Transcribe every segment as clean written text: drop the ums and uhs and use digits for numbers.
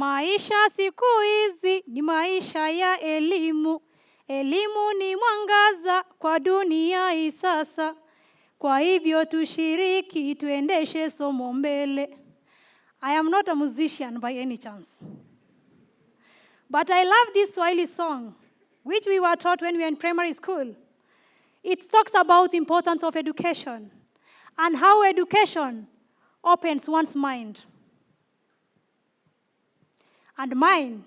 Maisha siku hizi ni maisha ya elimu. Elimu ni mwangaza kwa dunia hii sasa. Kwa hivyo tushiriki, tuendeshe somo mbele. I am not a musician by any chance. But I love this Swahili song, which we were taught when we were in primary school. It talks about the importance of education and how education opens one's mind. And mine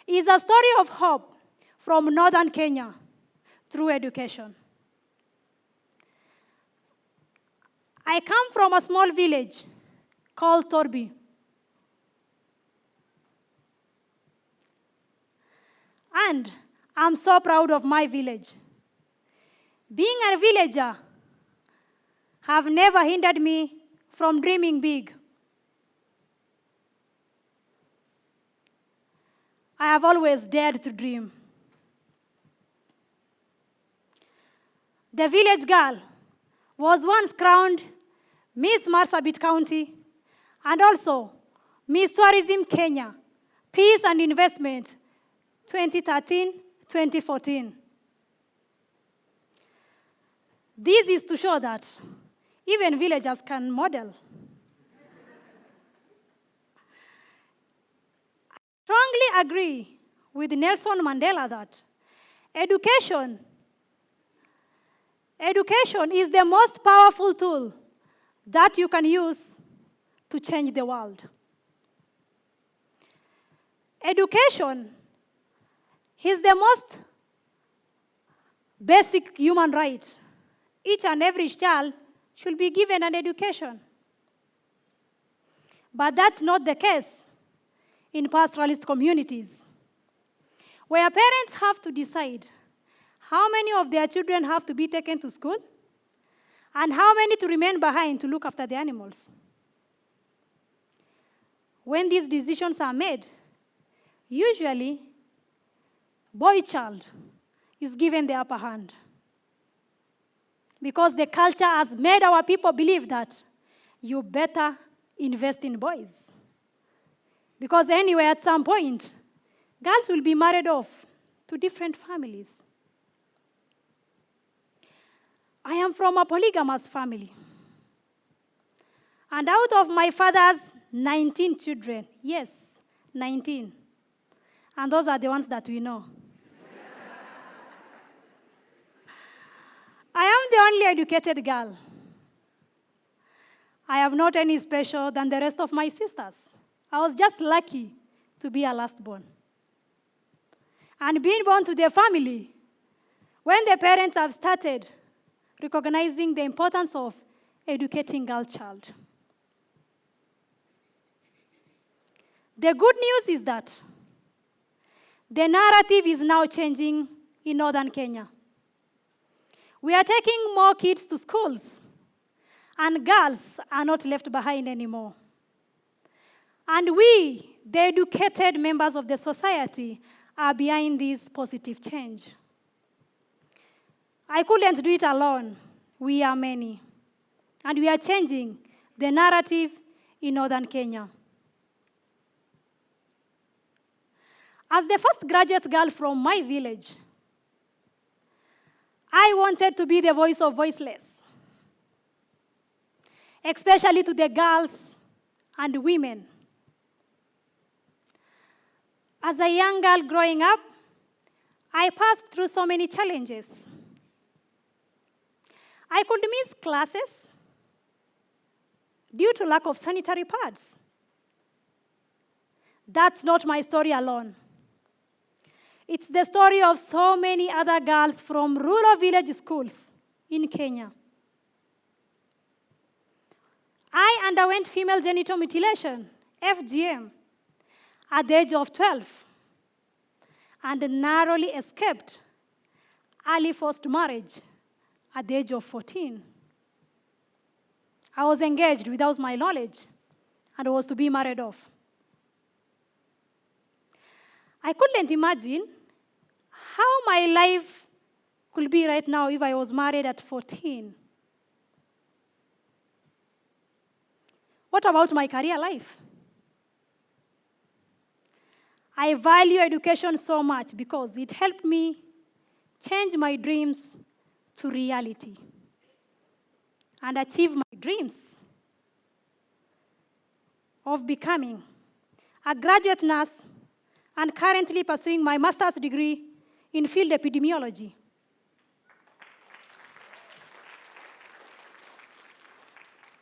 is a story of hope from northern Kenya through education. I come from a small village called Torbi. And I'm so proud of my village. Being a villager have never hindered me from dreaming big. I have always dared to dream. The village girl was once crowned Miss Marsabit County and also Miss Tourism Kenya, Peace and Investment 2013-2014. This is to show that even villagers can model. I strongly agree with Nelson Mandela that education is the most powerful tool that you can use to change the world. Education is the most basic human right. Each and every child should be given an education. But that's not the case in pastoralist communities, where parents have to decide how many of their children have to be taken to school and how many to remain behind to look after the animals. When these decisions are made, usually, boy child is given the upper hand. Because the culture has made our people believe that you better invest in boys. Because anyway, at some point, girls will be married off to different families. I am from a polygamous family. And out of my father's 19 children, yes, 19, and those are the ones that we know, I am the only educated girl. I am not any special than the rest of my sisters. I was just lucky to be a last born. And being born to their family, when the parents have started recognizing the importance of educating girl child. The good news is that the narrative is now changing in northern Kenya. We are taking more kids to schools, and girls are not left behind anymore. And we, the educated members of the society, are behind this positive change. I couldn't do it alone. We are many. And we are changing the narrative in northern Kenya. As the first graduate girl from my village, I wanted to be the voice of voiceless, especially to the girls and women. As a young girl growing up, I passed through so many challenges. I could miss classes due to lack of sanitary pads. That's not my story alone. It's the story of so many other girls from rural village schools in Kenya. I underwent female genital mutilation, FGM, at the age of 12, and narrowly escaped early forced marriage at the age of 14. I was engaged without my knowledge and was to be married off. I couldn't imagine how my life could be right now if I was married at 14. What about my career life? I value education so much because it helped me change my dreams to reality and achieve my dreams of becoming a graduate nurse and currently pursuing my master's degree in field epidemiology.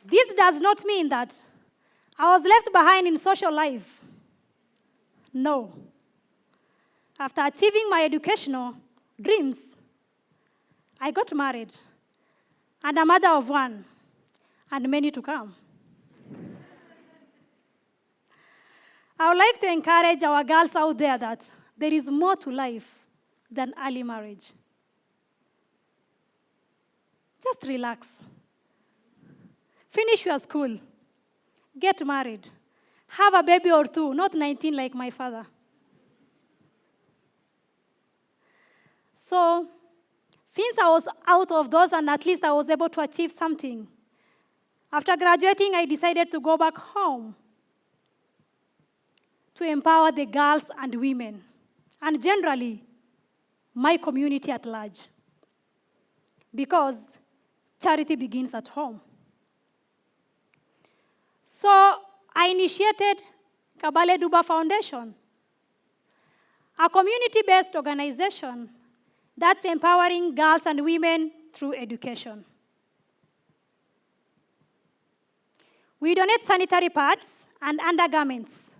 This does not mean that I was left behind in social life. No. After achieving my educational dreams, I got married, and a mother of one, and many to come. I would like to encourage our girls out there that there is more to life than early marriage. Just relax. Finish your school. Get married. Have a baby or two, not 19 like my father. So, since I was out of those and at least I was able to achieve something, after graduating, I decided to go back home to empower the girls and women, and generally, my community at large. Because charity begins at home. So I initiated Qabale Duba Foundation, a community-based organization that's empowering girls and women through education. We donate sanitary pads and undergarments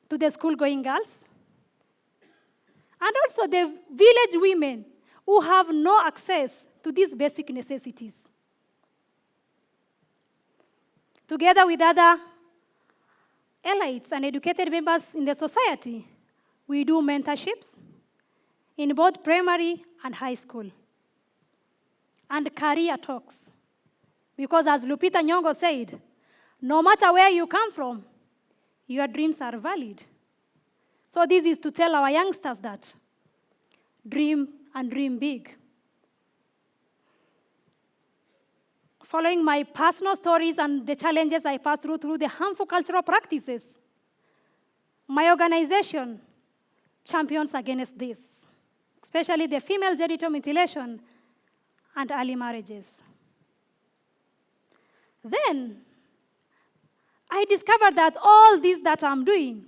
to the school-going girls, and also the village women who have no access to these basic necessities. Together with other elites and educated members in the society, we do mentorships in both primary and high school, and career talks. Because as Lupita Nyong'o said, no matter where you come from, your dreams are valid. So this is to tell our youngsters that dream and dream big. Following my personal stories and the challenges I passed through the harmful cultural practices, my organization champions against this, especially the female genital mutilation and early marriages. Then, I discovered that all this that I'm doing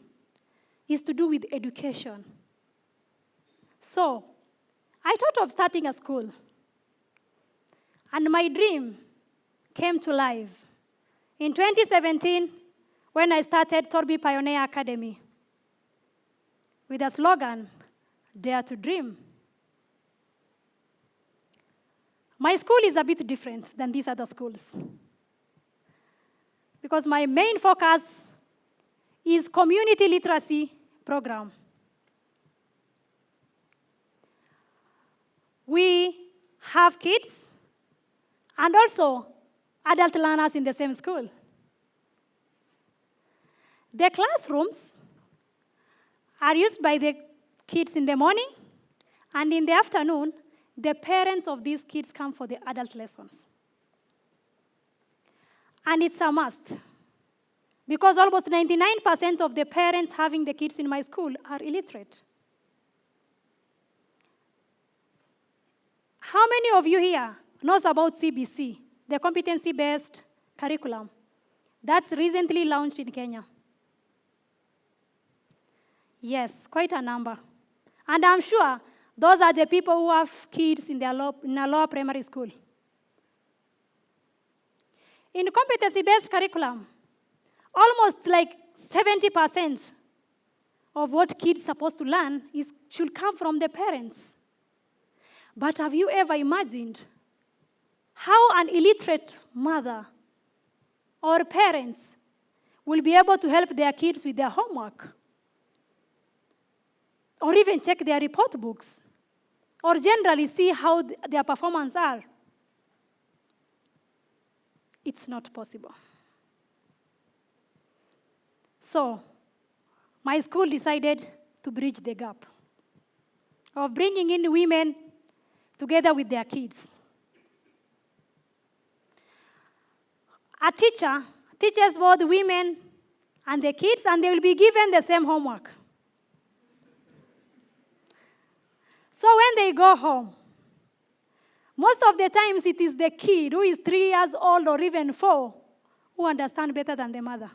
is to do with education. So, I thought of starting a school. And my dream came to life in 2017 when I started Torby Pioneer Academy with a slogan, Dare to Dream. My school is a bit different than these other schools because my main focus is community literacy program. We have kids and also adult learners in the same school. The classrooms are used by the kids in the morning, and in the afternoon, the parents of these kids come for the adult lessons. And it's a must, because almost 99% of the parents having the kids in my school are illiterate. How many of you here knows about CBC, the competency-based curriculum that's recently launched in Kenya? Yes, quite a number. And I'm sure those are the people who have kids in a lower primary school. In competency-based curriculum, almost like 70% of what kids are supposed to learn should come from the parents. But have you ever imagined how an illiterate mother or parents will be able to help their kids with their homework? Or even check their report books? Or generally see how their performance are? It's not possible. So, my school decided to bridge the gap of bringing in women together with their kids. A teacher teaches both women and the kids, and they will be given the same homework. So when they go home, most of the times it is the kid who is 3 years old or even 4 who understands better than the mother.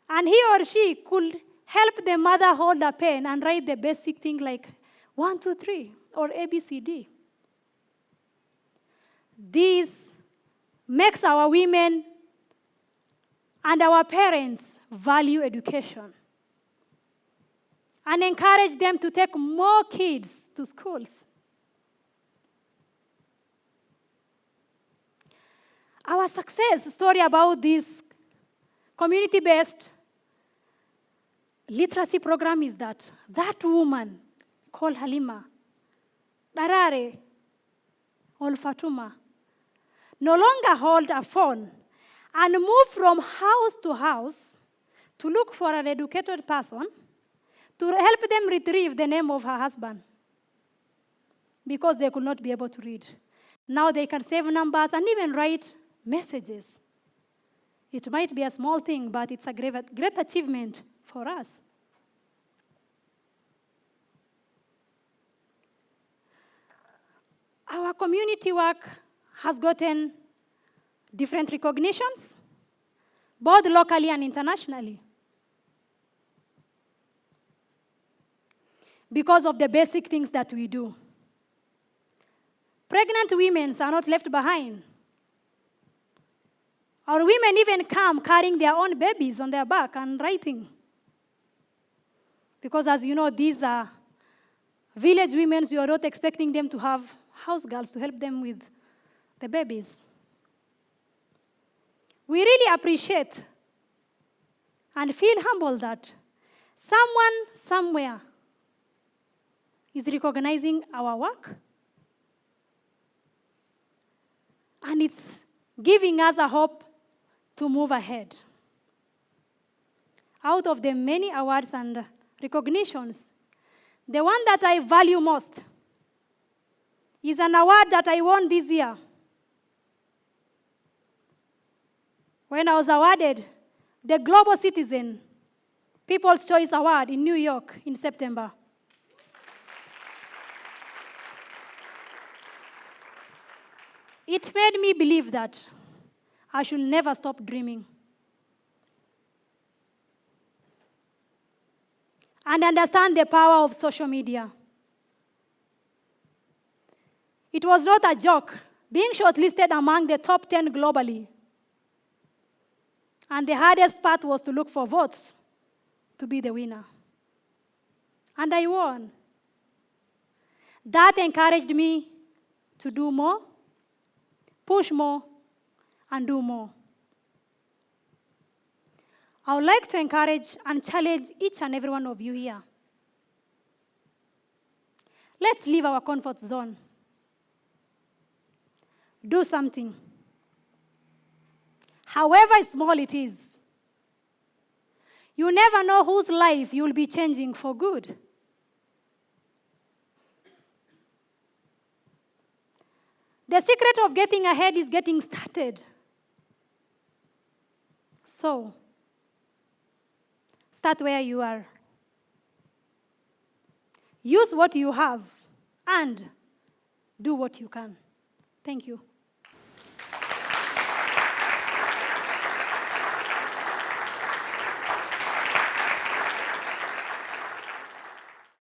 And he or she could help the mother hold a pen and write the basic thing like 1, 2, 3 or ABCD. This makes our women and our parents value education and encourage them to take more kids to schools. Our success story about this community-based literacy program is that woman called Halima, Darare, or Fatuma, no longer hold a phone and move from house to house to look for an educated person to help them retrieve the name of her husband because they could not be able to read. Now they can save numbers and even write messages. It might be a small thing, but it's a great achievement for us. Our community work has gotten different recognitions, both locally and internationally, because of the basic things that we do. Pregnant women are not left behind. Our women even come carrying their own babies on their back and writing. Because as you know, these are village women, you are not expecting them to have house girls to help them with the babies. We really appreciate and feel humble that someone somewhere is recognizing our work, and it's giving us a hope to move ahead. Out of the many awards and recognitions, the one that I value most is an award that I won this year when I was awarded the Global Citizen People's Choice Award in New York in September. It made me believe that I should never stop dreaming and understand the power of social media. It was not a joke being shortlisted among the top 10 globally. And the hardest part was to look for votes to be the winner. And I won. That encouraged me to do more, push more, and do more. I would like to encourage and challenge each and every one of you here. Let's leave our comfort zone. Do something. However small it is. You never know whose life you will be changing for good. The secret of getting ahead is getting started. So, start where you are. Use what you have and do what you can. Thank you.